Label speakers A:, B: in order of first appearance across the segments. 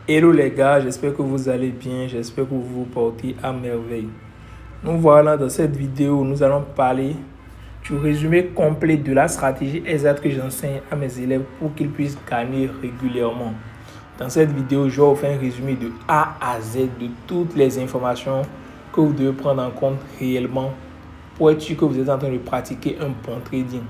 A: Hello les gars, j'espère que vous allez bien, j'espère que vous vous portez à merveille. Nous voilà dans cette vidéo, nous allons parler du résumé complet de la stratégie exacte que j'enseigne à mes élèves pour qu'ils puissent gagner régulièrement. Dans cette vidéo, je vais vous faire un résumé de A à Z de toutes les informations que vous devez prendre en compte réellement pour être sûr que vous êtes en train de pratiquer un bon trading.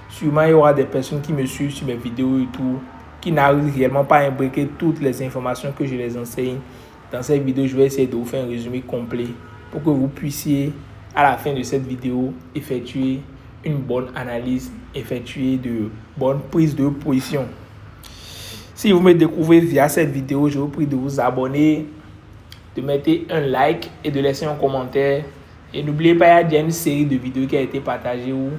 A: Sûrement, il y aura des personnes qui me suivent sur mes vidéos et tout, qui n'arrivent réellement pas à imbriquer toutes les informations que je les enseigne. Dans cette vidéo, je vais essayer de vous faire un résumé complet pour que vous puissiez, à la fin de cette vidéo, effectuer une bonne analyse, effectuer de bonnes prises de position. Si vous me découvrez via cette vidéo, je vous prie de vous abonner, de mettre un like et de laisser un commentaire. Et n'oubliez pas, il y a une série de vidéos qui a été partagée où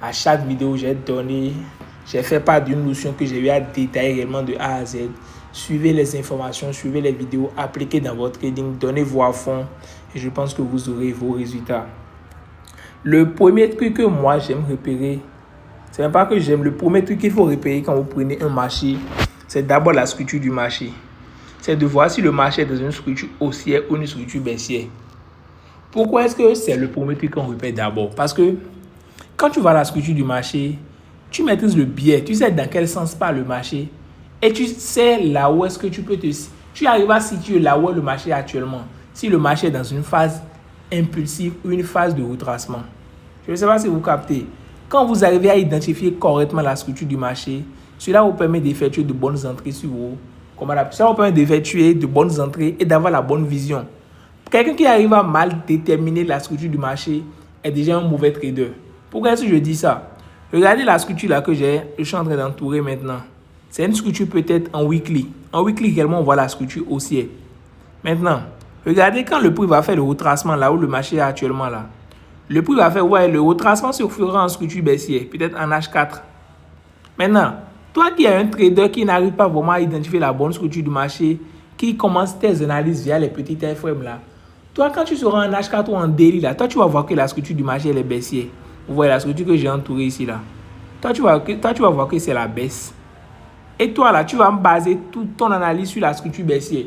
A: à chaque vidéo, j'ai fait part d'une notion que j'ai eu à détailler réellement de A à Z. Suivez les informations, suivez les vidéos, appliquez dans votre trading, donnez-vous à fond et je pense que vous aurez vos résultats. Le premier truc que moi j'aime repérer, c'est même pas que j'aime, le premier truc qu'il faut repérer quand vous prenez un marché, c'est d'abord la structure du marché. C'est de voir si le marché est dans une structure haussière ou une structure baissière. Pourquoi est-ce que c'est le premier truc qu'on repère d'abord? Parce que quand tu vois la structure du marché, tu maîtrises le biais, tu sais dans quel sens part le marché et tu sais là où est-ce que tu arrives à situer là où est le marché actuellement. Si le marché est dans une phase impulsive ou une phase de retracement. Je ne sais pas si vous captez. Quand vous arrivez à identifier correctement la structure du marché, cela vous permet d'effectuer de bonnes entrées sur vos... Ça vous permet d'effectuer de bonnes entrées et d'avoir la bonne vision. Quelqu'un qui arrive à mal déterminer la structure du marché est déjà un mauvais trader. Pourquoi est-ce que je dis ça? Regardez la structure là que je suis en train d'entourer maintenant. C'est une structure peut-être en weekly. En weekly, également, on voit la structure haussière. Maintenant, regardez quand le prix va faire le retracement là où le marché est actuellement là. Le prix va faire, le retracement se fera en structure baissière, peut-être en H4. Maintenant, toi qui es un trader qui n'arrive pas vraiment à identifier la bonne structure du marché, qui commence tes analyses via les petits timeframes là, toi quand tu seras en H4 ou en daily là, toi tu vas voir que la structure du marché elle est baissière. Vous voyez la structure que j'ai entourée ici là. Toi tu vas voir que c'est la baisse. Et toi là, tu vas me baser toute ton analyse sur la structure baissière.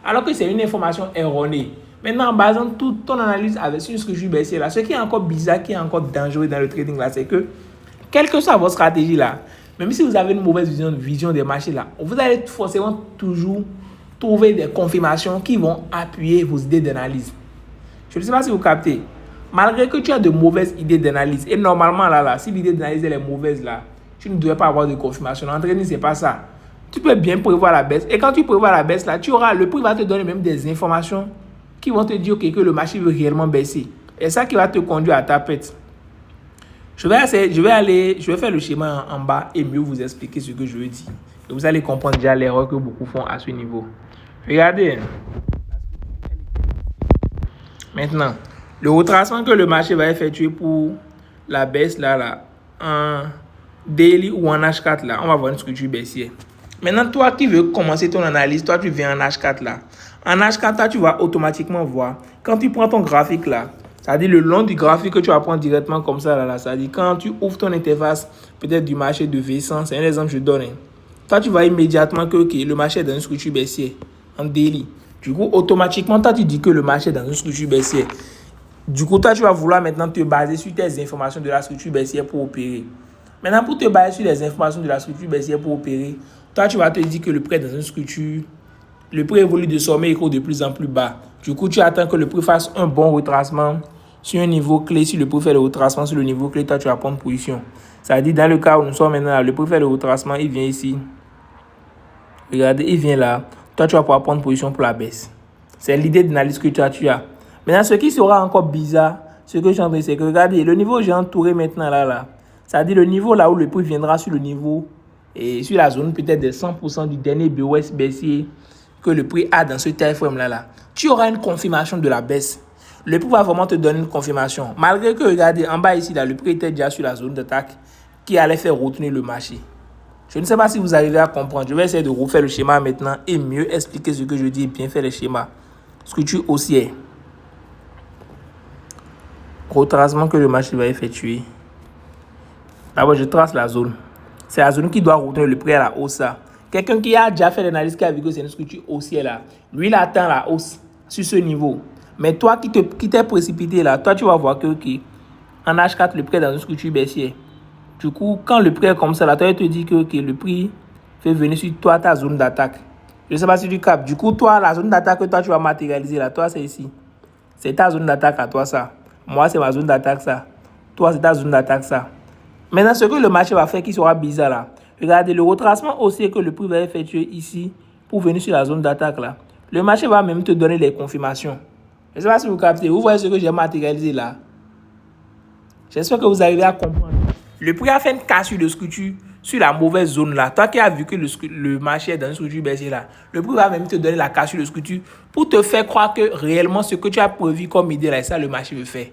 A: Alors que c'est une information erronée. Maintenant, en basant toute ton analyse avec une structure baissière là, ce qui est encore bizarre, qui est encore dangereux dans le trading là, c'est que, quelle que soit votre stratégie là, même si vous avez une mauvaise vision des marchés là, vous allez forcément toujours trouver des confirmations qui vont appuyer vos idées d'analyse. Je ne sais pas si vous captez. Malgré que tu as de mauvaises idées d'analyse, et normalement là, si l'idée d'analyse elle est mauvaise là, tu ne devrais pas avoir de confirmation. L'entraînement, c'est pas ça. Tu peux bien prévoir la baisse. Et quand tu prévois la baisse là, le prix va te donner même des informations qui vont te dire que le marché veut réellement baisser. Et ça qui va te conduire à ta perte. Je vais faire le schéma en bas et mieux vous expliquer ce que je veux dire. Et vous allez comprendre déjà l'erreur que beaucoup font à ce niveau. Regardez. Maintenant, le retracement que le marché va effectuer pour la baisse là, en daily ou en H4 là, on va voir une structure baissière. Maintenant, toi qui veux commencer ton analyse, toi tu viens en H4 là. En H4 là, tu vas automatiquement voir. Quand tu prends ton graphique là, c'est-à-dire le long du graphique que tu vas prendre directement comme ça là, c'est-à-dire quand tu ouvres ton interface peut-être du marché de V100, c'est un exemple que je donne. Toi tu vois immédiatement que le marché est dans une structure baissière en daily. Du coup, automatiquement, toi tu dis que le marché est dans une structure baissière. Du coup, toi tu vas vouloir maintenant te baser sur tes informations de la structure baissière pour opérer. Maintenant, pour te baser sur les informations de la structure baissière pour opérer, toi, tu vas te dire que le prix est dans une structure, le prix évolue de sommet et court de plus en plus bas. Du coup, tu attends que le prix fasse un bon retracement sur un niveau clé. Si le prix fait le retracement sur le niveau clé, toi, tu vas prendre position. Ça veut dire, dans le cas où nous sommes maintenant là, le prix fait le retracement, il vient ici. Regardez, il vient là. Toi, tu vas pouvoir prendre position pour la baisse. C'est l'idée d'analyse que tu as. Maintenant, ce qui sera encore bizarre, ce que je suis en train de dire, c'est que regardez, le niveau que j'ai entouré maintenant là. C'est-à-dire le niveau là où le prix viendra sur le niveau et sur la zone peut-être de 100% du dernier BOS baissier que le prix a dans ce time frame là. Tu auras une confirmation de la baisse. Le prix va vraiment te donner une confirmation. Malgré que, regardez, en bas ici, là, le prix était déjà sur la zone d'attaque qui allait faire retourner le marché. Je ne sais pas si vous arrivez à comprendre. Je vais essayer de refaire le schéma maintenant et mieux expliquer ce que je dis et bien faire le schéma. Structure haussière. Retracement que le marché va effectuer. D'abord, je trace la zone. C'est la zone qui doit retenir le prix à la hausse. Quelqu'un qui a déjà fait l'analyse, qui a vu que c'est une structure haussière là, lui, il attend la hausse sur ce niveau. Mais toi qui t'es précipité là, toi, tu vas voir que, ok, en H4, le prix est dans une structure baissière. Du coup, quand le prix est comme ça là, toi, il te dit que, ok, le prix fait venir sur toi ta zone d'attaque. Je ne sais pas si tu captes. Du coup, toi, la zone d'attaque que toi, tu vas matérialiser là, toi, c'est ici. C'est ta zone d'attaque à toi, ça. Moi, c'est ma zone d'attaque, ça. Toi, c'est ta zone d'attaque, ça. Maintenant, ce que le marché va faire qui sera bizarre là, regardez le retracement haussier que le prix va effectuer ici pour venir sur la zone d'attaque là. Le marché va même te donner les confirmations. Je ne sais pas si vous captez. Vous voyez ce que j'ai matérialisé là. J'espère que vous arrivez à comprendre. Le prix a fait une cassure de structure sur la mauvaise zone là. Toi qui as vu que le marché est dans une structure baissière là, le prix va même te donner la cassure de structure pour te faire croire que réellement ce que tu as prévu comme idée là, ça le marché veut faire.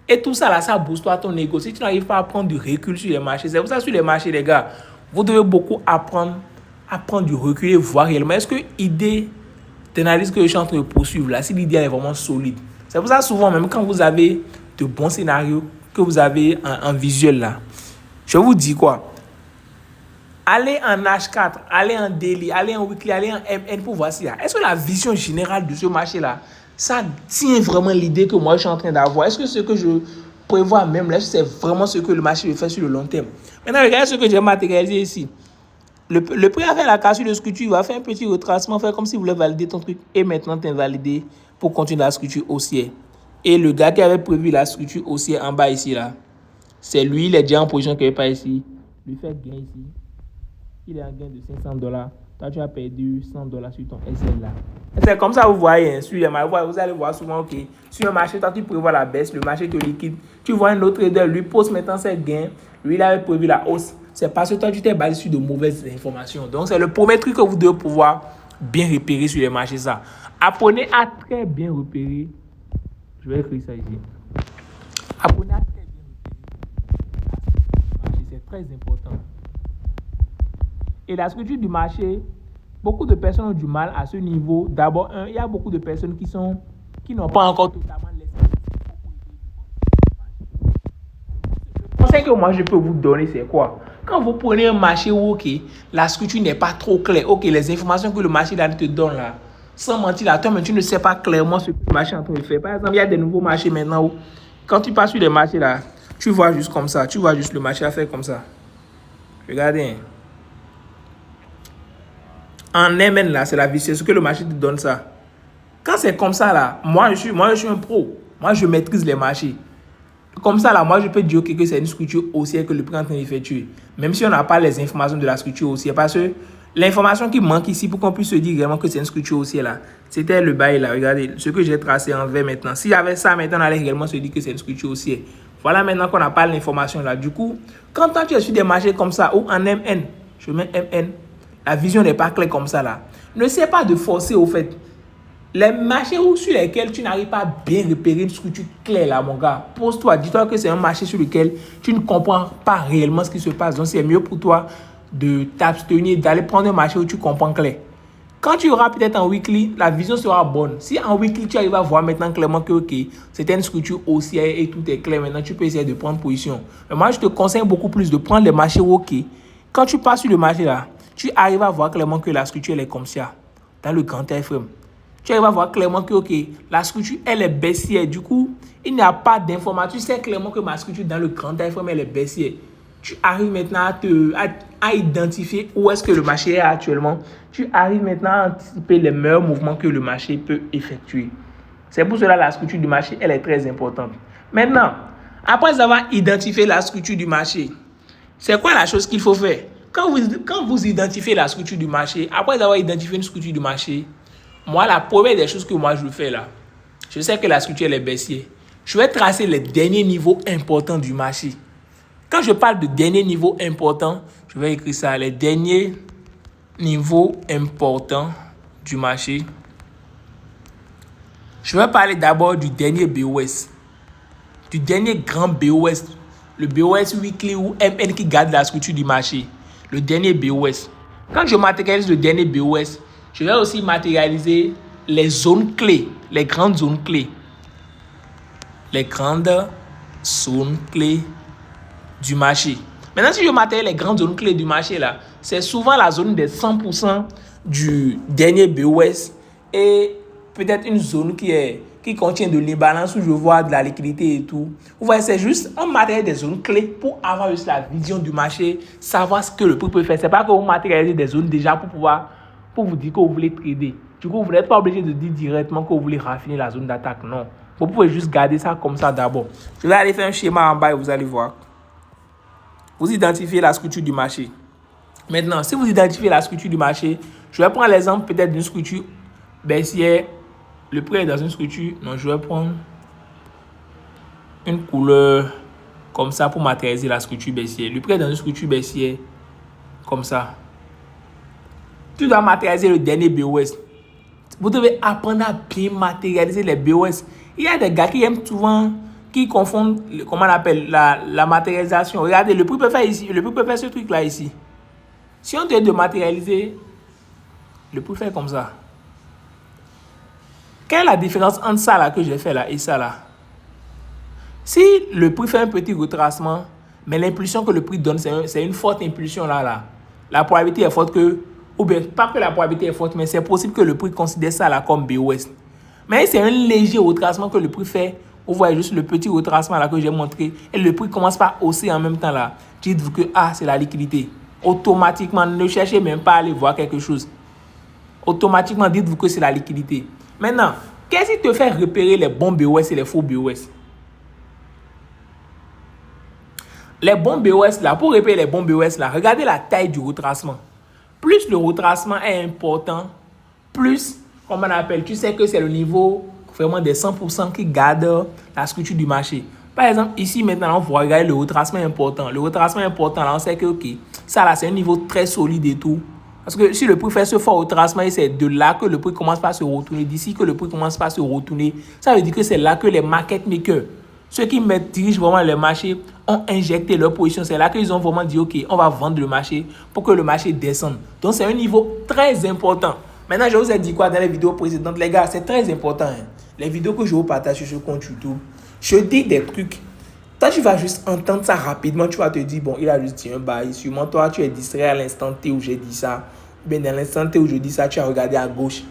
A: Et tout ça là, ça booste toi ton ego. Si tu n'arrives pas à prendre du recul sur les marchés, c'est pour ça sur les marchés les gars, vous devez beaucoup apprendre à prendre du recul et voir réellement est-ce que l'idée d'analyse que je suis en train de poursuivre là, si l'idée est vraiment solide. C'est pour ça souvent même quand vous avez de bons scénarios que vous avez en visuel là, je vous dis quoi? Allez en H4, allez en daily, allez en weekly, allez en MN pour voir si là. Est-ce que la vision générale de ce marché-là, ça tient vraiment l'idée que moi je suis en train d'avoir? Est-ce que ce que je prévois même là, c'est vraiment ce que le marché veut faire sur le long terme? Maintenant, regardez ce que j'ai matérialisé ici. Le prix a fait la cassure de structure, il va faire un petit retracement, faire comme s'il voulait valider ton truc et maintenant t'invalider pour continuer la structure haussière. Et le gars qui avait prévu la structure haussière en bas ici là, c'est lui, il est déjà en position quelque part ici. Lui fait gain ici. Il est en gain de $500. Toi, tu as perdu $100 sur ton SL là. C'est comme ça, vous voyez, hein, sur les marchés, vous allez voir souvent, ok, sur un marché, toi, tu prévois la baisse, le marché te liquide. Tu vois un autre trader, lui pose maintenant ses gains. Lui, il avait prévu la hausse. C'est parce que toi, tu t'es basé sur de mauvaises informations. Donc, c'est le premier truc que vous devez pouvoir bien repérer sur les marchés, ça. Apprenez à très bien repérer. Je vais écrire ça ici. Apprenez à très bien repérer. C'est très important. Et la structure du marché, beaucoup de personnes ont du mal à ce niveau. D'abord, il y a beaucoup de personnes qui n'ont pas encore totalement laissé. Le conseil que moi je peux vous donner, c'est quoi? Quand vous prenez un marché où la structure n'est pas trop claire, les informations que le marché là te donne là, sans mentir là, toi, mais tu ne sais pas clairement ce que le marché est en train de faire. Par exemple, il y a des nouveaux marchés maintenant où, quand tu passes sur les marchés là, tu vois juste comme ça, tu vois juste le marché à faire comme ça. Regardez. En MN là, c'est la vie, c'est ce que le marché te donne ça. Quand c'est comme ça là, moi je suis un pro. Moi je maîtrise les marchés. Comme ça là, moi je peux dire que c'est une structure haussière que le prix est en train d'effectuer. Même si on n'a pas les informations de la structure haussière. Parce que l'information qui manque ici pour qu'on puisse se dire vraiment que c'est une structure haussière là, c'était le bail là. Regardez, ce que j'ai tracé en vert maintenant. S'il y avait ça maintenant, on allait réellement se dire que c'est une structure haussière. Voilà maintenant qu'on n'a pas l'information là. Du coup, quand tu es sur des marchés comme ça ou en MN, je mets MN. La vision n'est pas claire comme ça là. Ne sais pas de forcer au fait. Les marchés sur lesquels tu n'arrives pas à bien repérer une structure claire là, mon gars, pose-toi, dis-toi que c'est un marché sur lequel tu ne comprends pas réellement ce qui se passe. Donc c'est mieux pour toi de t'abstenir, d'aller prendre un marché où tu comprends clair. Quand tu auras peut-être en weekly, la vision sera bonne. Si en weekly, tu arrives à voir maintenant clairement que c'était une structure haussière et tout est clair, maintenant tu peux essayer de prendre position. Mais moi, je te conseille beaucoup plus de prendre les marchés où, quand tu passes sur le marché là, tu arrives à voir clairement que la structure elle est comme ça, dans le grand time frame. Tu arrives à voir clairement que la structure elle est baissière. Du coup, il n'y a pas d'information. Tu sais clairement que ma structure dans le grand time frame elle est baissière. Tu arrives maintenant à identifier où est-ce que le marché est actuellement. Tu arrives maintenant à anticiper les meilleurs mouvements que le marché peut effectuer. C'est pour cela que la structure du marché elle est très importante. Maintenant, après avoir identifié la structure du marché, c'est quoi la chose qu'il faut faire? Quand vous identifiez la structure du marché, après avoir identifié une structure du marché, moi, la première des choses que moi je fais là, je sais que la structure elle est baissière. Je vais tracer les derniers niveaux importants du marché. Quand je parle de derniers niveaux importants, je vais écrire ça, les derniers niveaux importants du marché. Je vais parler d'abord du dernier BOS, du dernier grand BOS, le BOS weekly ou MN qui garde la structure du marché. Le dernier BOS. Quand je matérialise le dernier BOS, je vais aussi matérialiser les zones clés, les grandes zones clés. Les grandes zones clés du marché. Maintenant, si je matérialise les grandes zones clés du marché là, c'est souvent la zone des 100% du dernier BOS et peut-être une zone qui contient de l'imbalance où je vois de la liquidité et tout. Vous voyez, c'est juste un matériel des zones clés pour avoir juste la vision du marché, savoir ce que le prix peut faire. C'est pas que vous matérialisez des zones déjà pour vous dire que vous voulez trader. Du coup, vous n'êtes pas obligé de dire directement que vous voulez raffiner la zone d'attaque. Non. Vous pouvez juste garder ça comme ça d'abord. Je vais aller faire un schéma en bas et vous allez voir. Vous identifiez la structure du marché. Maintenant, si vous identifiez la structure du marché, je vais prendre l'exemple peut-être d'une structure baissière. Le prix est dans une structure. Non, je vais prendre une couleur comme ça pour matérialiser la structure baissière. Le prix est dans une structure baissière comme ça. Tu dois matérialiser le dernier BOS. Vous devez apprendre à bien matérialiser les BOS. Il y a des gars qui aiment souvent, qui confondent, comment on appelle, la matérialisation. Regardez, le prix peut faire ici, le prix peut faire ce truc-là ici. Si on te dit de matérialiser, le prix fait comme ça. Quelle est la différence entre ça là que j'ai fait là et ça là? Si le prix fait un petit retracement, mais l'impulsion que le prix donne, c'est une forte impulsion là. La probabilité est forte que, ou bien pas que la probabilité est forte, mais c'est possible que le prix considère ça là comme BOS. Mais c'est un léger retracement que le prix fait. Vous voyez juste le petit retracement là que j'ai montré. Et le prix commence par hausser en même temps là. Dites-vous que c'est la liquidité. Automatiquement, ne cherchez même pas à aller voir quelque chose. Automatiquement, dites-vous que c'est la liquidité. Maintenant, qu'est-ce qui te fait repérer les bons BOS et les faux BOS? Les bons BOS là, pour repérer les bons BOS là, regardez la taille du retracement. Plus le retracement est important, plus, comme on appelle, tu sais que c'est le niveau vraiment des 100% qui garde la structure du marché. Par exemple, ici maintenant, on va regarder le retracement important. Le retracement important, là, on sait que, ok, ça là, c'est un niveau très solide et tout. Parce que si le prix fait ce fort retracement, c'est de là que le prix commence par se retourner. D'ici que le prix commence par se retourner, ça veut dire que c'est là que les market makers, ceux qui dirigent vraiment le marché, ont injecté leur position. C'est là qu'ils ont vraiment dit, ok, on va vendre le marché pour que le marché descende. Donc, c'est un niveau très important. Maintenant, je vous ai dit quoi dans les vidéos précédentes, les gars, c'est très important. Hein. Les vidéos que je vous partage sur ce compte YouTube, je dis des trucs. Toi, tu vas juste entendre ça rapidement. Tu vas te dire, bon, il a juste dit un bail. Sûrement, toi, tu es distrait à l'instant T où j'ai dit ça. Bien, dans l'instant T où je dis ça, tu as regardé à gauche.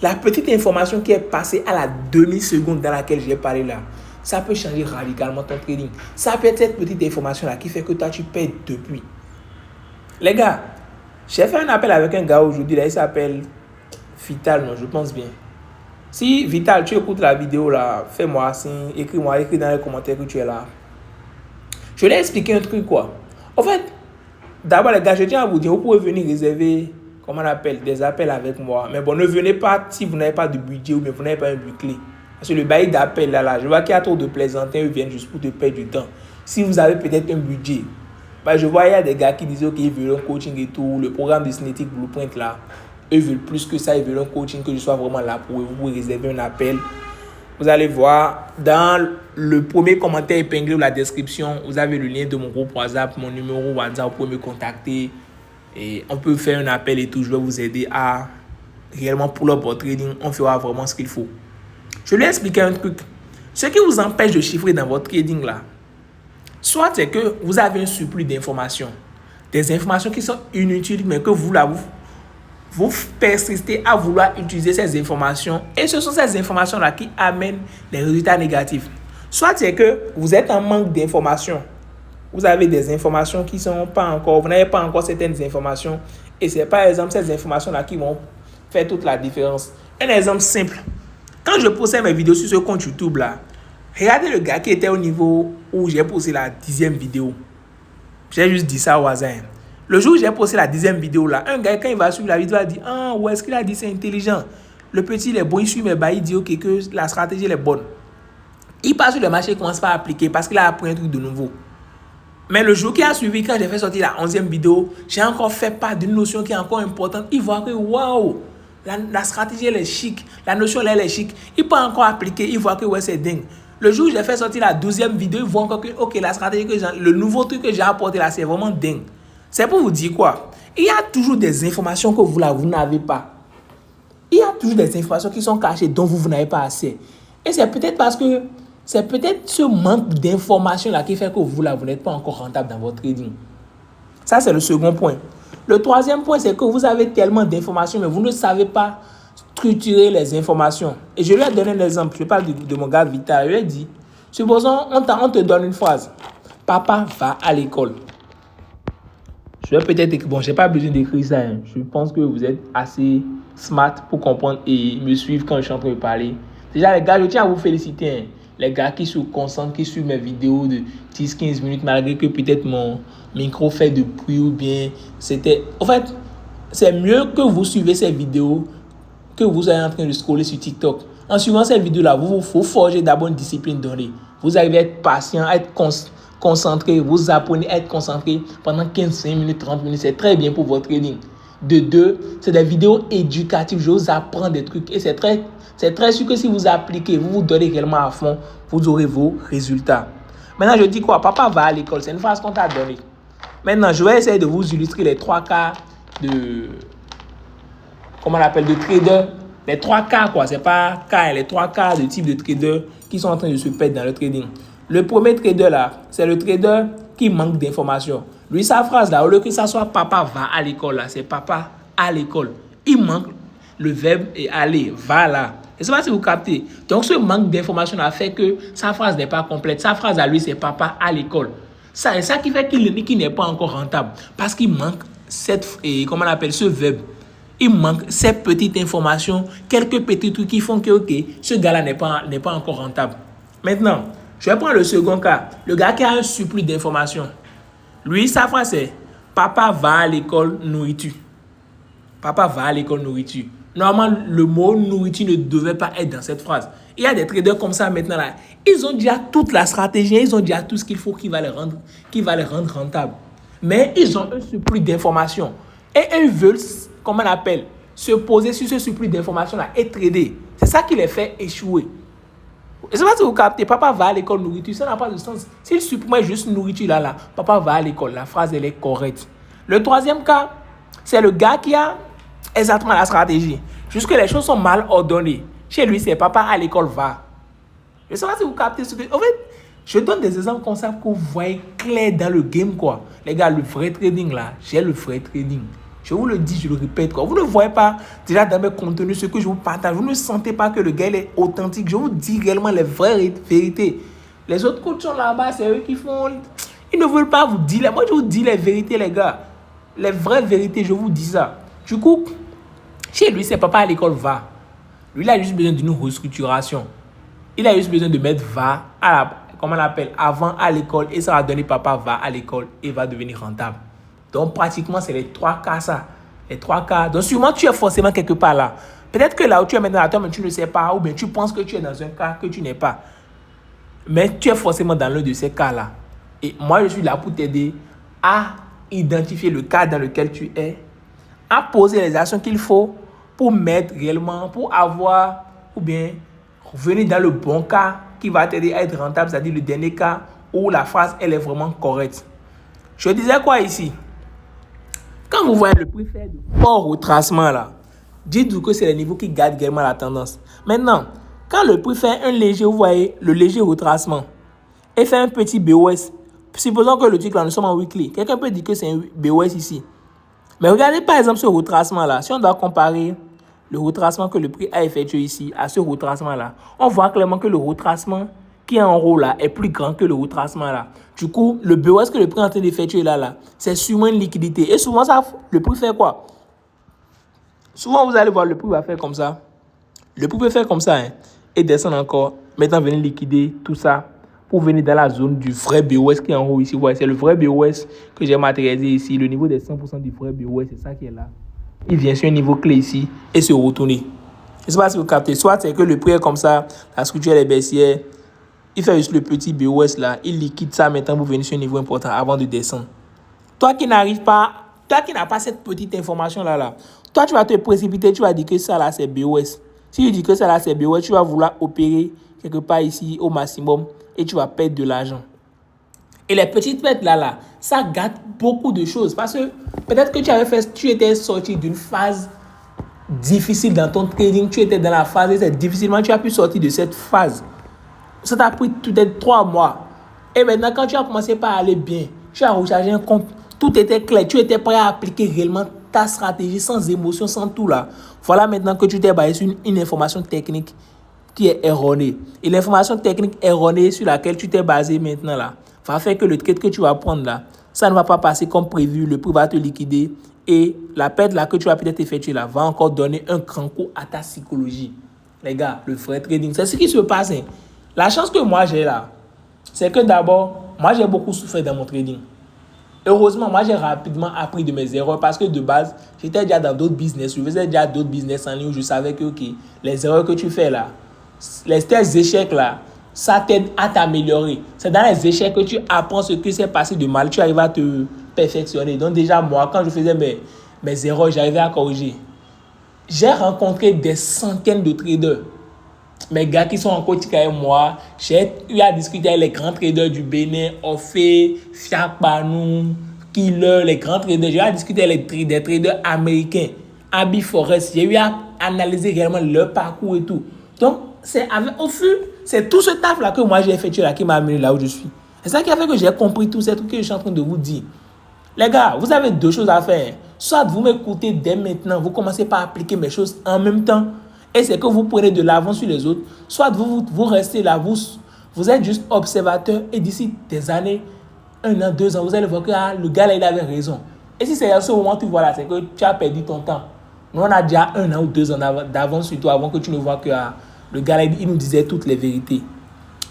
A: La petite information qui est passée à la demi-seconde dans laquelle j'ai parlé là, ça peut changer radicalement ton trading. Ça peut être cette petite information-là qui fait que toi, tu perds depuis. Les gars, j'ai fait un appel avec un gars aujourd'hui. Là, il s'appelle Vital, non, je pense bien. Si Vital, tu écoutes la vidéo là, fais-moi signe, écris dans les commentaires que tu es là. Je vais expliquer un truc quoi. En fait, d'abord les gars, je tiens à vous dire, vous pouvez venir réserver, comment on appelle, des appels avec moi. Mais bon, ne venez pas si vous n'avez pas de budget ou bien vous n'avez pas un but clé. Parce que le bail d'appel là, je vois qu'il y a trop de plaisantins, ils viennent juste pour te perdre du temps. Si vous avez peut-être un budget, bah, je vois il y a des gars qui disent qu'ils veulent un coaching et tout, le programme de Cinétique Blueprint là. Eux veulent plus que ça, ils veulent un coaching, que je sois vraiment là pour vous réserver un appel. Vous allez voir, dans le premier commentaire épinglé ou la description, vous avez le lien de mon groupe WhatsApp, mon numéro WhatsApp, vous pouvez me contacter. Et on peut faire un appel et tout, je vais vous aider à réellement pull up votre trading, on fera vraiment ce qu'il faut. Je vais expliquer un truc. Ce qui vous empêche de chiffrer dans votre trading là, soit c'est que vous avez un surplus d'informations, des informations qui sont inutiles, mais que vous persistez à vouloir utiliser ces informations et ce sont ces informations-là qui amènent les résultats négatifs. Soit c'est que vous êtes en manque d'informations, vous avez des informations qui ne sont pas encore, vous n'avez pas encore certaines informations et c'est par exemple ces informations-là qui vont faire toute la différence. Un exemple simple, quand je postais mes vidéos sur ce compte YouTube là, regardez le gars qui était au niveau où j'ai posté la 10e vidéo. J'ai juste dit ça au hasard. Le jour où j'ai posté la 10e vidéo là, un gars quand il va suivre la vidéo, il va dire ah ouais, ce qu'il a dit c'est intelligent. Le petit il est bon, il suit mes bails, il dit ok que la stratégie elle est bonne. Il passe sur le marché, il commence pas à appliquer parce qu'il a appris un truc de nouveau. Mais le jour qui a suivi, quand j'ai fait sortir la 11e vidéo, j'ai encore fait part d'une notion qui est encore importante. Il voit que waouh, la stratégie elle est chic, la notion elle est chic. Il peut encore appliquer, il voit que ouais c'est dingue. Le jour où j'ai fait sortir la 12e vidéo, il voit encore que ok la stratégie le nouveau truc que j'ai apporté là c'est vraiment dingue. C'est pour vous dire quoi? Il y a toujours des informations que vous n'avez pas. Il y a toujours des informations qui sont cachées dont vous n'avez pas assez. Et c'est peut-être parce que c'est peut-être ce manque d'informations là qui fait que vous n'êtes pas encore rentable dans votre trading. Ça, c'est le second point. Le troisième point, c'est que vous avez tellement d'informations, mais vous ne savez pas structurer les informations. Et je lui ai donné un exemple. Je parle de mon gars Vital. Je lui ai dit, supposons, on te donne une phrase. Papa va à l'école. Je vais peut-être écrire. Bon, je n'ai pas besoin d'écrire ça. Hein. Je pense que vous êtes assez smart pour comprendre et me suivre quand je suis en train de parler. Déjà, les gars, je tiens à vous féliciter. Hein. Les gars qui se concentrent, qui suivent mes vidéos de 10-15 minutes, malgré que peut-être mon micro fait de bruit ou bien c'était... En fait, c'est mieux que vous suivez ces vidéos que vous êtes en train de scroller sur TikTok. En suivant cette vidéo-là, vous forgez d'abord une discipline donnée. Vous arrivez à être patient, à être concentré. Vous apprenez à être concentré pendant 15 minutes, 30 minutes. C'est très bien pour votre trading. De deux, c'est des vidéos éducatives. Je vous apprends des trucs. Et c'est très sûr que si vous appliquez, vous vous donnez réellement à fond, vous aurez vos résultats. Maintenant, je dis quoi? Papa va à l'école. C'est une phrase qu'on t'a donnée. Maintenant, je vais essayer de vous illustrer les 3 cas de... Comment on appelle? De trader. Les 3 cas, quoi. C'est pas cas, les 3 cas de type de trader qui sont en train de se perdre dans le trading. Le premier trader là, c'est le trader qui manque d'informations. Lui, sa phrase là, au lieu que ça soit papa va à l'école là, c'est papa à l'école. Il manque le verbe et aller, va là. Je ne sais pas si vous captez. Donc, ce manque d'informations a fait que sa phrase n'est pas complète. Sa phrase à lui, c'est papa à l'école. C'est ça qui fait qu'il n'est pas encore rentable. Parce qu'il manque comment on appelle ce verbe. Il manque ces petites informations, quelques petits trucs qui font que, ok, ce gars-là n'est pas encore rentable. Maintenant, je vais prendre le second cas. Le gars qui a un surplus d'informations. Lui, sa phrase c'est papa va à l'école nourriture. Papa va à l'école nourriture. Normalement, le mot nourriture ne devait pas être dans cette phrase. Il y a des traders comme ça maintenant là. Ils ont déjà toute la stratégie, ils ont déjà tout ce qu'il faut qui va les rendre rentables. Mais ils ont un surplus d'informations. Et ils veulent, comment on appelle, se poser sur ce surplus d'informations là et trader. C'est ça qui les fait échouer. Je ne sais pas si vous captez, papa va à l'école nourriture, ça n'a pas de sens. S'il supprime juste nourriture là, papa va à l'école, la phrase elle est correcte. Le troisième cas, c'est le gars qui a exactement la stratégie. Jusque les choses sont mal ordonnées. Chez lui, c'est papa à l'école va. Je ne sais pas si vous captez ce que... En fait, je donne des exemples comme ça pour que vous voyez clair dans le game, quoi. Les gars, le vrai trading là, j'ai le vrai trading. Je vous le dis, je le répète, quoi. Vous ne voyez pas déjà dans mes contenus ce que je vous partage. Vous ne sentez pas que le gars il est authentique. Je vous dis réellement les vraies vérités. Les autres coachs sont là-bas, c'est eux qui font... Ils ne veulent pas vous dire... Moi, je vous dis les vérités, les gars. Les vraies vérités, je vous dis ça. Du coup, chez lui, c'est papa à l'école va. Lui, il a juste besoin d'une restructuration. Il a juste besoin de mettre va comment on appelle, avant à l'école et ça va donner papa va à l'école et va devenir rentable. Donc, pratiquement, c'est les 3 cas, ça. Les 3 cas. Donc, sûrement, tu es forcément quelque part là. Peut-être que là où tu es maintenant, toi, mais tu ne sais pas, ou bien tu penses que tu es dans un cas que tu n'es pas. Mais tu es forcément dans l'un de ces cas-là. Et moi, je suis là pour t'aider à identifier le cas dans lequel tu es, à poser les actions qu'il faut pour mettre réellement, pour avoir, ou bien venir dans le bon cas qui va t'aider à être rentable, c'est-à-dire le dernier cas où la phrase, elle est vraiment correcte. Je disais quoi ici? Quand vous voyez le prix faire de fort retracement là, dites-vous que c'est le niveau qui garde également la tendance. Maintenant, quand le prix fait un léger, vous voyez, le léger retracement, et fait un petit BOS, supposons que le truc là, nous sommes en weekly, quelqu'un peut dire que c'est un BOS ici. Mais regardez par exemple ce retracement là, si on doit comparer le retracement que le prix a effectué ici à ce retracement là, on voit clairement que le retracement qui est en haut là est plus grand que le retracement là. Du coup, le BOS que le prix est en train d'effectuer là, c'est sûrement une liquidité. Et souvent, ça, le prix fait quoi? Souvent, vous allez voir, le prix va faire comme ça. Le prix peut faire comme ça, hein, et descendre encore. Maintenant, venir liquider tout ça pour venir dans la zone du vrai BOS qui est en haut ici. Vous voyez, c'est le vrai BOS que j'ai matérialisé ici. Le niveau des 100% du vrai BOS, c'est ça qui est là. Il vient sur un niveau clé ici et se retourner. Je ne sais pas si vous captez. Soit c'est que le prix est comme ça, la structure est baissière. Il fait juste le petit BOS là, il liquide ça maintenant pour venir sur un niveau important avant de descendre. Toi qui n'arrives pas, toi qui n'as pas cette petite information là, toi tu vas te précipiter, tu vas dire que ça là c'est BOS. Si tu dis que ça là c'est BOS, tu vas vouloir opérer quelque part ici au maximum et tu vas perdre de l'argent. Et les petites pertes là, ça gâte beaucoup de choses parce que peut-être que tu étais sorti d'une phase difficile dans ton trading, tu étais dans la phase et c'est difficilement tu as pu sortir de cette phase. Ça t'a pris peut-être 3 mois. Et maintenant, quand tu as commencé par aller bien, tu as rechargé un compte, Tout était clair. Tu étais prêt à appliquer réellement ta stratégie sans émotion, sans tout là. Voilà maintenant que tu t'es basé sur une information technique qui est erronée. Et l'information technique erronée sur laquelle tu t'es basé maintenant là va faire que le trade que tu vas prendre là, ça ne va pas passer comme prévu. Le prix va te liquider et la perte là que tu vas peut-être effectuer là va encore donner un grand coup à ta psychologie. Les gars, le vrai trading, c'est ce qui se passe. Hein. La chance que moi j'ai là, c'est que d'abord, moi j'ai beaucoup souffert dans mon trading. Heureusement, moi j'ai rapidement appris de mes erreurs parce que de base, j'étais déjà dans d'autres business. Je faisais déjà d'autres business en ligne où je savais que ok, les erreurs que tu fais là, tes échecs là, ça t'aide à t'améliorer. C'est dans les échecs que tu apprends ce qui s'est passé de mal. Tu arrives à te perfectionner. Donc déjà, moi, quand je faisais mes erreurs, j'arrivais à corriger. J'ai rencontré des centaines de traders. Mes gars qui sont en coaching avec moi, j'ai eu à discuter avec les grands traders du Bénin, Ophé, Fiakpanou, Killer, les grands traders. J'ai eu à discuter avec des traders américains, Abi Forest. J'ai eu à analyser réellement leur parcours et tout. Donc, c'est tout ce taf-là que moi j'ai effectué là qui m'a amené là où je suis. C'est ça qui a fait que j'ai compris tous ces trucs que je suis en train de vous dire. Les gars, vous avez deux choses à faire. Soit vous m'écoutez dès maintenant, vous commencez par appliquer mes choses en même temps, et c'est que vous prenez de l'avance sur les autres. Soit vous restez là, vous êtes juste observateur, et d'ici des années, 1 an, 2 ans, vous allez voir que le gars là, il avait raison. Et si c'est à ce moment que tu vois là, c'est que tu as perdu ton temps. Nous, on a déjà 1 an ou 2 ans d'avance sur toi avant que tu ne vois que le gars là, il nous disait toutes les vérités.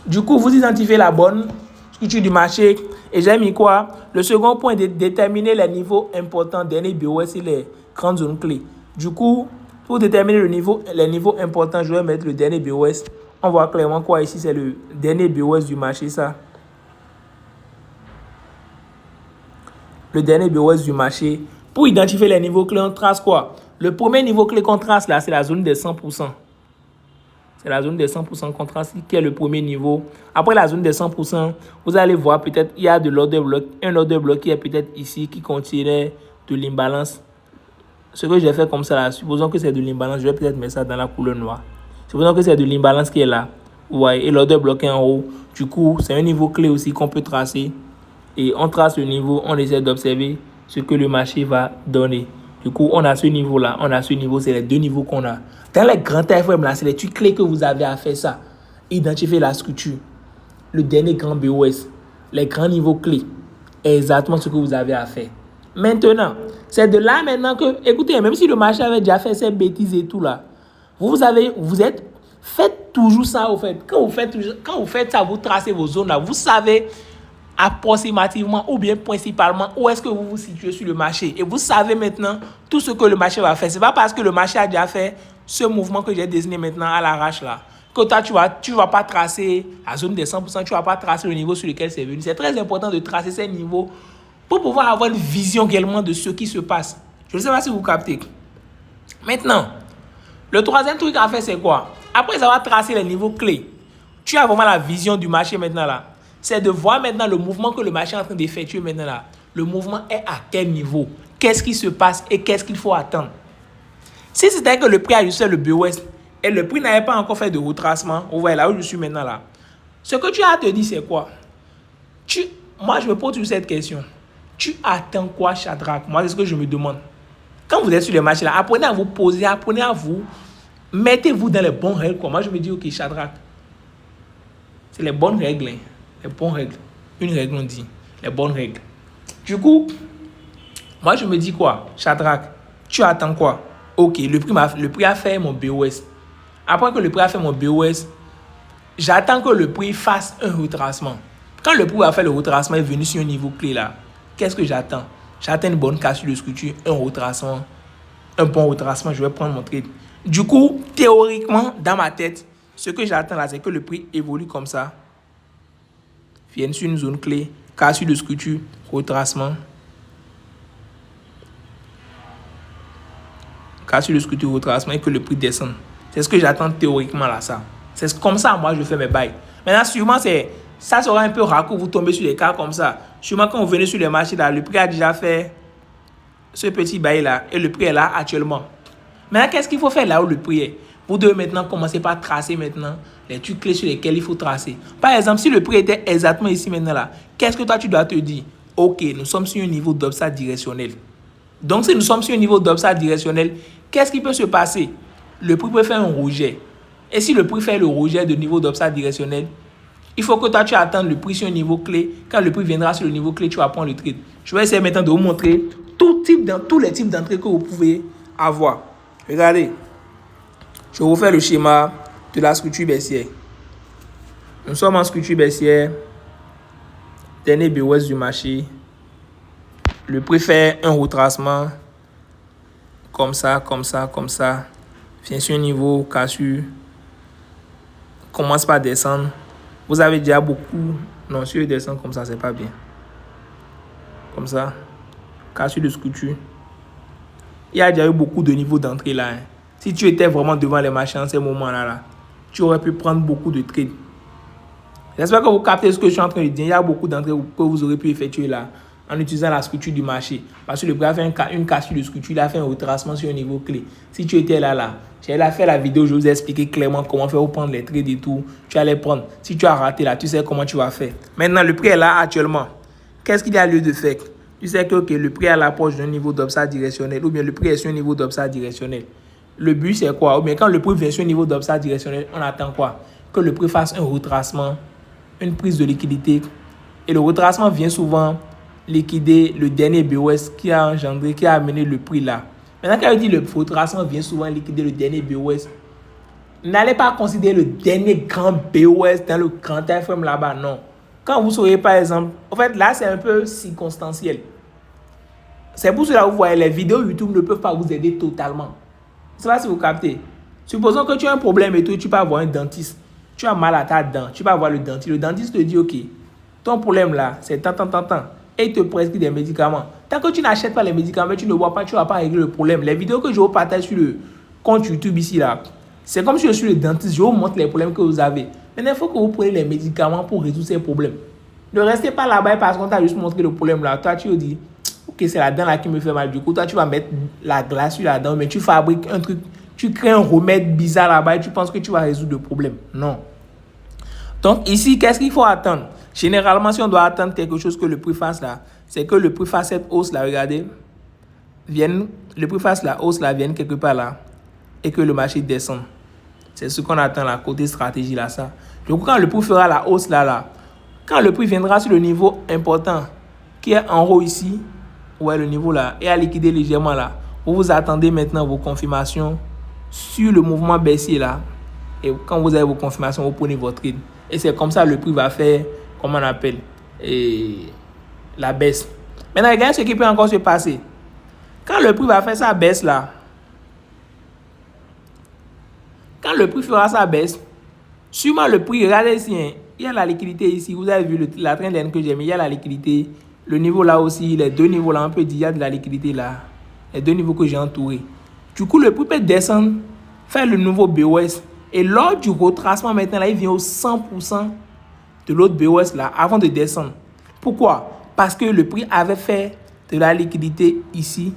A: Du coup, vous identifiez la bonne structure du marché. Et j'ai mis quoi? Le second point, de déterminer les niveaux importants dernier BOS et les grandes zones clés. Du coup, pour déterminer les niveaux importants, je vais mettre le dernier BOS. On voit clairement quoi ici, c'est le dernier BOS du marché, ça. Le dernier BOS du marché. Pour identifier les niveaux clés, on trace quoi? Le premier niveau clé qu'on trace là, c'est la zone des 100%. C'est la zone des 100% contraste qui est le premier niveau. Après la zone des 100%, vous allez voir peut-être il y a de l'order block. Un order block qui est peut-être ici, qui contiendrait de l'imbalance. Ce que j'ai fait comme ça là, supposons que c'est de l'imbalance, je vais peut-être mettre ça dans la couleur noire. Supposons que c'est de l'imbalance qui est là. Vous voyez, et l'order block est en haut. Du coup, c'est un niveau clé aussi qu'on peut tracer. Et on trace le niveau, on essaie d'observer ce que le marché va donner. Du coup, on a ce niveau-là, on a ce niveau, c'est les deux niveaux qu'on a. Dans les grands TFM, là, c'est les trucs clés que vous avez à faire ça. Identifier la structure, le dernier grand BOS, les grands niveaux clés, est exactement ce que vous avez à faire. Maintenant, c'est de là maintenant que, écoutez, même si le marché avait déjà fait ces bêtises et tout là, faites toujours ça au fait. Quand vous faites ça, vous tracez vos zones là, vous savez approximativement ou bien principalement où est-ce que vous vous situez sur le marché. Et vous savez maintenant tout ce que le marché va faire. Ce n'est pas parce que le marché a déjà fait ce mouvement que j'ai désigné maintenant à l'arrache là, que toi, tu vas pas tracer la zone des 100%, tu vas pas tracer le niveau sur lequel c'est venu. C'est très important de tracer ces niveaux pour pouvoir avoir une vision réellement de ce qui se passe. Je ne sais pas si vous captez. Maintenant, le troisième truc à faire, c'est quoi? Après avoir tracé les niveaux clés, tu as vraiment la vision du marché maintenant là. C'est de voir maintenant le mouvement que le marché est en train d'effectuer maintenant là. Le mouvement est à quel niveau? Qu'est-ce qui se passe et qu'est-ce qu'il faut attendre? Si c'était que le prix ajustait le BOS et le prix n'avait pas encore fait de retracement, vous voyez là où je suis maintenant là. Ce que tu as à te dire, c'est quoi? Moi, je me pose toujours cette question. Tu attends quoi, Shadrach? Moi, c'est ce que je me demande. Quand vous êtes sur le marché là, apprenez à vous poser, apprenez à vous, mettez-vous dans les bonnes règles. Quoi. Moi, je me dis, ok, Shadrach, c'est les bonnes règles. Hein. Les bonnes règles. Une règle, on dit. Les bonnes règles. Du coup, moi, je me dis quoi? Shadrach, tu attends quoi? Ok, le prix a fait mon BOS. Après que le prix a fait mon BOS, j'attends que le prix fasse un retracement. Quand le prix va faire le retracement est venu sur un niveau clé là, qu'est-ce que j'attends? J'attends une bonne cassure de structure, un retracement, un bon retracement, je vais prendre mon trade. Du coup, théoriquement, dans ma tête, ce que j'attends là, c'est que le prix évolue comme ça. Vienne sur une zone clé, cassure de structure, retracement. Cassure de structure, retracement et que le prix descende. C'est ce que j'attends théoriquement là, ça. C'est comme ça, moi, je fais mes bails. Maintenant, sûrement, ça sera un peu raccord, vous tombez sur des cas comme ça. Sûrement, quand vous venez sur les marchés là, le prix a déjà fait ce petit bail là et le prix est là actuellement. Maintenant, qu'est-ce qu'il faut faire là où le prix est? Vous devez maintenant commencer par tracer maintenant les trucs clés sur lesquels il faut tracer. Par exemple, si le prix était exactement ici maintenant là, qu'est-ce que toi tu dois te dire? Ok, nous sommes sur un niveau d'obstacle directionnel. Donc, si nous sommes sur un niveau d'obstacle directionnel, qu'est-ce qui peut se passer? Le prix peut faire un rejet. Et si le prix fait le rejet de niveau d'obstacle directionnel, il faut que toi, tu attendes le prix sur un niveau clé. Quand le prix viendra sur le niveau clé, tu vas prendre le trade. Je vais essayer maintenant de vous montrer tous les types d'entrées que vous pouvez avoir. Regardez. Je vous fais le schéma de la structure baissière. Nous sommes en structure baissière. Dernier BOS du marché. Le prix fait un retracement. Comme ça, comme ça, comme ça. Vient sur un niveau, cassure. Commence par descendre. Vous avez déjà beaucoup. Non, si je descends comme ça, c'est pas bien. Comme ça. Cassure de structure. Il y a déjà eu beaucoup de niveaux d'entrée là. Si tu étais vraiment devant les marchés en ces moments-là, tu aurais pu prendre beaucoup de trades. J'espère que vous captez ce que je suis en train de dire. Il y a beaucoup d'entrées que vous aurez pu effectuer là en utilisant la structure du marché. Parce que le prix a fait une cassure de structure, il a fait un retracement sur un niveau clé. Si tu étais là, j'ai fait la vidéo, je vous ai expliqué clairement comment faire pour prendre les trades et tout. Tu allais prendre. Si tu as raté là, tu sais comment tu vas faire. Maintenant, le prix est là actuellement. Qu'est-ce qu'il y a lieu de faire? Tu sais que le prix est à l'approche d'un niveau d'obstacle directionnel ou bien le prix est sur un niveau d'obstacle directionnel. Le but, c'est quoi? Ou bien quand le prix vient sur un niveau d'obstacle directionnel, on attend quoi? Que le prix fasse un retracement, une prise de liquidité. Et le retracement vient souvent liquider le dernier BOS qui a engendré, qui a amené le prix là. Maintenant, quand je dis le retracement vient souvent liquider le dernier BOS, n'allez pas considérer le dernier grand BOS dans le grand time frame là-bas, non. Quand vous saurez par exemple, en fait là c'est un peu circonstanciel. C'est pour cela que vous voyez les vidéos YouTube ne peuvent pas vous aider totalement. Je ne sais pas si vous captez. Supposons que tu as un problème et tout, tu vas voir un dentiste. Tu as mal à ta dent, tu vas voir le dentiste. Le dentiste te dit, ok, ton problème là, c'est tant. Et il te prescrit des médicaments. Tant que tu n'achètes pas les médicaments, tu ne vois pas, tu ne vas pas régler le problème. Les vidéos que je vous partage sur le compte YouTube ici là, c'est comme si je suis le dentiste, je vous montre les problèmes que vous avez. Maintenant, il faut que vous preniez les médicaments pour résoudre ces problèmes. Ne restez pas là-bas parce qu'on t'a juste montré le problème là. Toi, tu te dis, ok, c'est la dent là qui me fait mal. Du coup, toi, tu vas mettre la glace sur la dent, mais tu fabriques un truc, tu crées un remède bizarre là-bas et tu penses que tu vas résoudre le problème. Non. Donc, ici, qu'est-ce qu'il faut attendre? Généralement, si on doit attendre quelque chose que le prix fasse là, c'est que le prix fasse cette hausse là, regardez, le prix fasse la hausse là, vienne quelque part là, et que le marché descende. C'est ce qu'on attend là, côté stratégie là, ça. Donc, quand le prix fera la hausse là, quand le prix viendra sur le niveau important, qui est en haut ici, ouais, le niveau là, et à liquider légèrement là, vous attendez maintenant vos confirmations sur le mouvement baissier là. Et quand vous avez vos confirmations, vous prenez votre trade. Et c'est comme ça le prix va faire, comment on appelle, la baisse. Maintenant, regardez ce qui peut encore se passer. Quand le prix va faire sa baisse là, quand le prix fera sa baisse, sûrement le prix, regardez ici, hein, il y a la liquidité ici. Vous avez vu la trend line que j'ai mis, il y a la liquidité. Le niveau là aussi, les deux niveaux là, on peut dire, il y a de la liquidité là. Les deux niveaux que j'ai entourés. Du coup, le prix peut descendre, faire le nouveau BOS. Et lors du retracement maintenant, là, il vient au 100% de l'autre BOS là, avant de descendre. Pourquoi? Parce que le prix avait fait de la liquidité ici,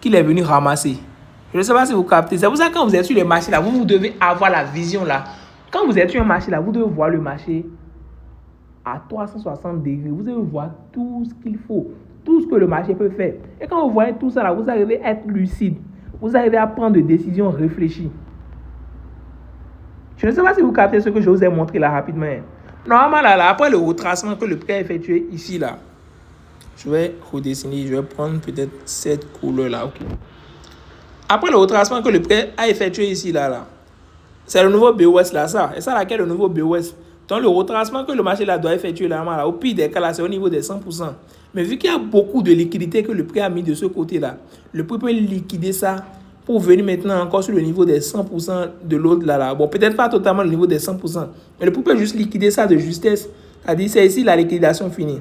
A: qu'il est venu ramasser. Je ne sais pas si vous captez. C'est pour ça que quand vous êtes sur les marchés là, vous devez avoir la vision là. Quand vous êtes sur un marché là, vous devez voir le marché à 360 degrés. Vous devez voir tout ce qu'il faut, tout ce que le marché peut faire. Et quand vous voyez tout ça là, vous arrivez à être lucide. Vous arrivez à prendre des décisions réfléchies. Je ne sais pas si vous captez ce que je vous ai montré là rapidement. Normalement là, après le retracement que le prix a effectué ici là, je vais redessiner, je vais prendre peut-être cette couleur là, ok. Après le retracement que le prix a effectué ici là, c'est le nouveau BOS là, ça. Et ça là, quel est le nouveau BOS? Donc le retracement que le marché là doit effectuer là, au pire des cas là, c'est au niveau des 100%. Mais vu qu'il y a beaucoup de liquidités que le prix a mis de ce côté là, le prix peut liquider ça pour venir maintenant encore sur le niveau des 100% de l'autre là. Bon, peut-être pas totalement le niveau des 100%, mais le prix peut juste liquider ça de justesse. C'est-à-dire, c'est ici la liquidation finie.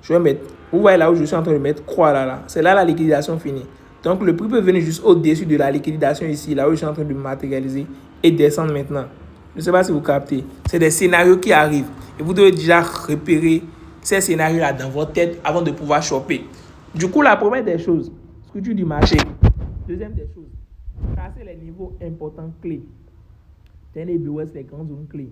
A: Je vais mettre, vous voyez là où je suis en train de mettre croix là. C'est là la liquidation finie. Donc le prix peut venir juste au-dessus de la liquidation ici, là où je suis en train de matérialiser et descendre maintenant. Je ne sais pas si vous captez. C'est des scénarios qui arrivent. Et vous devez déjà repérer ces scénarios-là dans votre tête avant de pouvoir choper. Du coup, la première des choses, structure du marché. Deuxième des choses, tracer les niveaux importants clés. Dernier BOS, les grandes zones clés.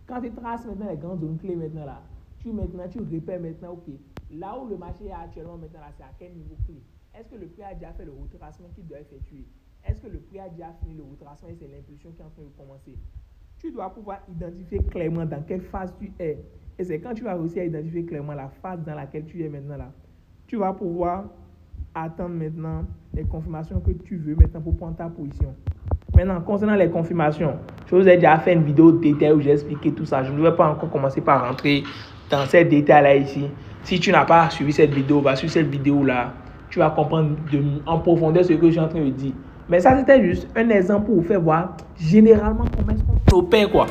A: Quand tu traces maintenant les grandes zones clés maintenant là, tu repères maintenant, ok, Là où le marché est actuellement maintenant, là, c'est à quel niveau clé? Est-ce que le prix a déjà fait le retracement qu'il doit effectuer? Est-ce que le prix a déjà fini le retracement et c'est l'impulsion qui est en train de commencer? Tu dois pouvoir identifier clairement dans quelle phase tu es. Et c'est quand tu vas réussir à identifier clairement la phase dans laquelle tu es maintenant là, tu vas pouvoir attendre maintenant les confirmations que tu veux maintenant pour prendre ta position. Maintenant, concernant les confirmations, je vous ai déjà fait une vidéo détail où j'ai expliqué tout ça. Je ne vais pas encore commencer par rentrer dans ces détails-là ici. Si tu n'as pas suivi cette vidéo, va suivre cette vidéo-là. Tu vas comprendre en profondeur ce que je suis en train de dire. Mais ça, c'était juste un exemple pour vous faire voir généralement comment est-ce qu'on opère, quoi.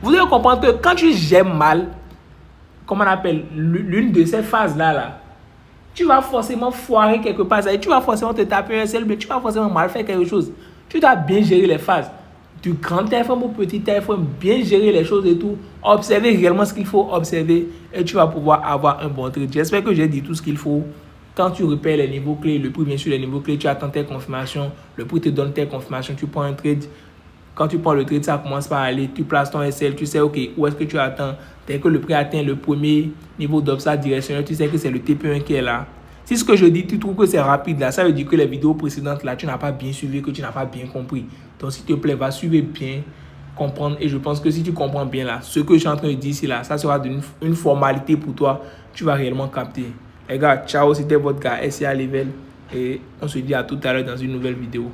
A: Vous devez comprendre que quand tu gères mal, comment on appelle, l'une de ces phases-là, tu vas forcément foirer quelque part. Tu vas forcément te taper un seul, mais tu vas forcément mal faire quelque chose. Tu dois bien gérer les phases. Du grand TFM au petit TFM, bien gérer les choses et tout. Observer réellement ce qu'il faut observer et tu vas pouvoir avoir un bon trade. J'espère que j'ai dit tout ce qu'il faut. Quand tu repères les niveaux clés, le prix bien sûr les niveaux clés, tu attends tes confirmations. Le prix te donne tes confirmations, tu prends un trade. Quand tu prends le trade, ça commence par aller, tu places ton SL, tu sais, ok, où est-ce que tu attends. Dès que le prix atteint le premier niveau d'obstacle directionnel, tu sais que c'est le TP1 qui est là. Si ce que je dis, tu trouves que c'est rapide là, ça veut dire que les vidéos précédentes là, tu n'as pas bien suivi, que tu n'as pas bien compris. Donc, s'il te plaît, va suivre bien, comprendre. Et je pense que si tu comprends bien là, ce que je suis en train de dire ici là, ça sera une formalité pour toi. Tu vas réellement capter. Les gars, ciao, c'était votre gars SCA Level. Et on se dit à tout à l'heure dans une nouvelle vidéo.